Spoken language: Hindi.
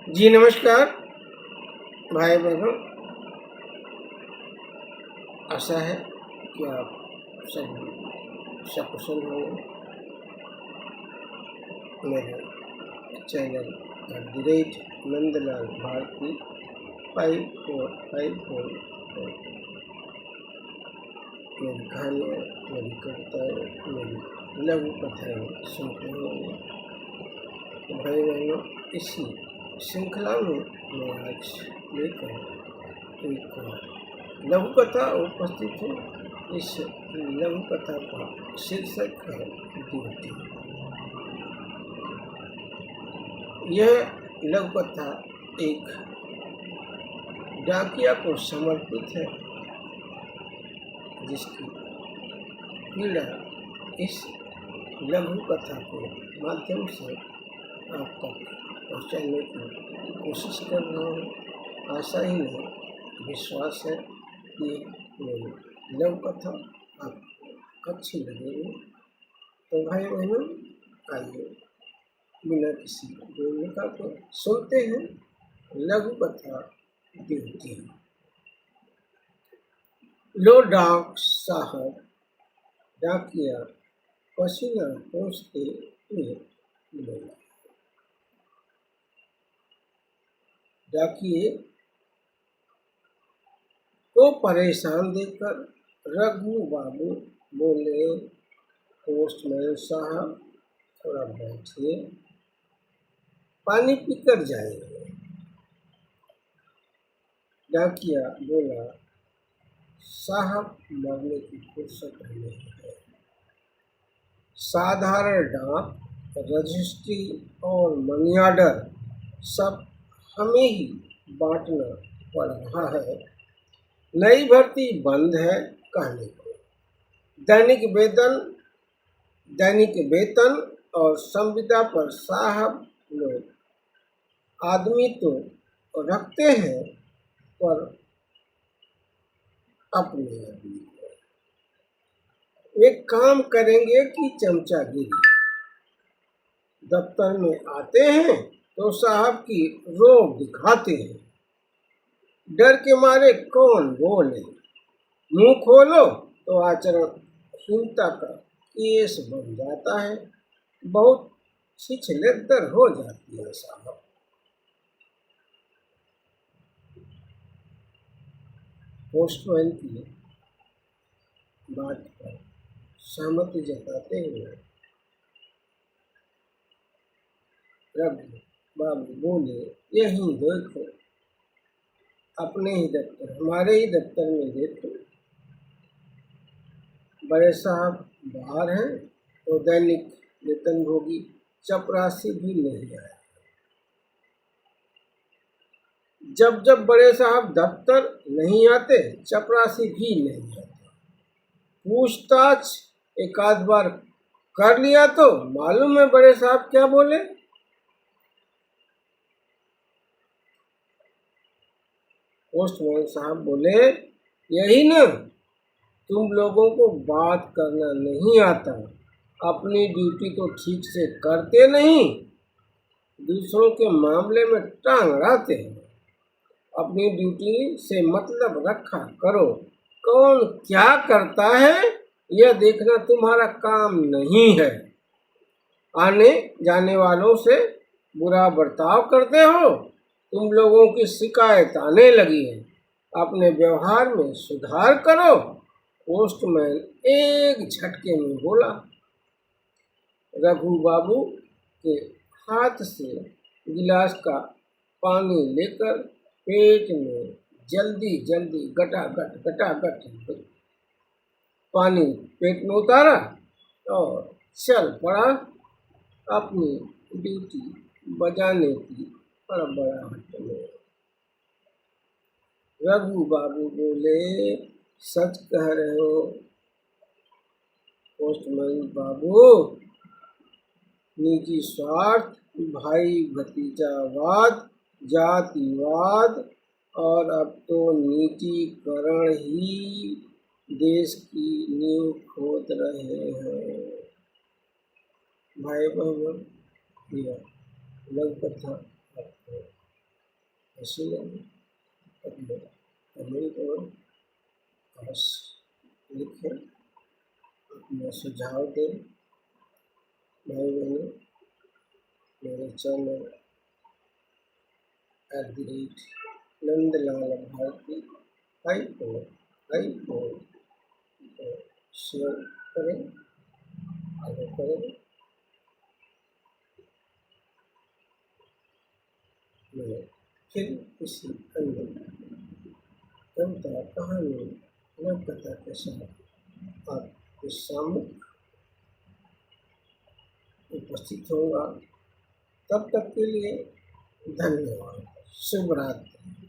जी नमस्कार भाई बहनों। आशा है कि आप सब सकुशल होंगे। मेरे चैनल नंदलाल भारती 5454 मेरी कहानियाँ, मेरी कविताएँ, मेरी लघु कथाएँ सुनते होंगे। भाई बहनों, इसी श्रृंखला में मैं आज लेकर एक लघु कथा उपस्थित हूँ। इस लघु कथा का शीर्षक है ड्यूटी। यह लघु कथा एक डाकिया को समर्पित है, जिसकी पीड़ा इस लघु कथा के माध्यम से आप तक पहुँचाने की कोशिश कर रहा हूँ। आशा ही नहीं, विश्वास है कि मेरी लघु कथा आपको अच्छी लगेगी। तो भाई बहनों, आइए बिना किसी भूमिका को सुनते हैं लघु कथा ड्यूटी। लो डाक साहब, डाकिया पसीना पोंछते हुए बोला। डाकिए को परेशान देखकर रघु बाबू बोले, पोस्टमैन साहब थोड़ा बैठिए, पानी पीकर जाएंगे। डाकिया बोला, साहब मरने की फुर्सत नहीं है। साधारण डाक, रजिस्ट्री और मनी ऑर्डर सब हमें ही बांटना पड़ रहा है। नई भर्ती बंद है कहने को। दैनिक वेतन और संविदा पर साहब लोग आदमी तो रखते हैं, पर अपने आदमी को वे काम करेंगे कि चमचागिरी। दफ्तर में आते हैं तो साहब की रोब दिखाते हैं। डर के मारे कौन बोले, मुंह खोलो तो आचरणहीनता का केस बन जाता है। बहुत छिछलेदर हो जाती है साहब। पोस्टमैन की बात पर सहमति जताते हुए रघु बाबू बोले, यही देखो, अपने ही दफ्तर, हमारे ही दफ्तर में देखो, बड़े साहब बाहर हैं तो दैनिक वेतनभोगी चपरासी भी नहीं आया। जब जब बड़े साहब दफ्तर नहीं आते, चपरासी भी नहीं आता। पूछताछ एक आध बार कर लिया तो मालूम है बड़े साहब क्या बोले। पोस्टमैन साहब बोले, यही ना, तुम लोगों को बात करना नहीं आता, अपनी ड्यूटी तो ठीक से करते नहीं, दूसरों के मामले में टांग अड़ाते हैं। अपनी ड्यूटी से मतलब रखा करो। कौन क्या करता है यह देखना तुम्हारा काम नहीं है। आने जाने वालों से बुरा बर्ताव करते हो। तुम लोगों की शिकायत आने लगी है, अपने व्यवहार में सुधार करो। पोस्टमैन एक झटके में बोला। रघु बाबू के हाथ से गिलास का पानी लेकर पेट में जल्दी जल्दी गटागट पानी पेट में उतारा और चल पड़ा अपनी ड्यूटी बजाने की बड़बड़ाहट में। रघु बाबू बोले, सच कह रहे हो पोस्टमैन बाबू, निजी स्वार्थ, भाई भतीजावाद, जातिवाद और अब तो निजीकरण ही देश की नींव खोद रहे हैं। भाई बहनों, यह लघु कथा आपको किसी ने अपने कमेंट और बस लिखें, अपने सुझाव दें। भाई बहनों, मेरे चैनल @नंदलाल भारती को शेयर करें, आगे करें। मैं फिर किसी अन्य कविता, कहानी, नवकथा के साथ आपके सामने उपस्थित होगा। तब तक के लिए धन्यवाद। शुभ रात्रि।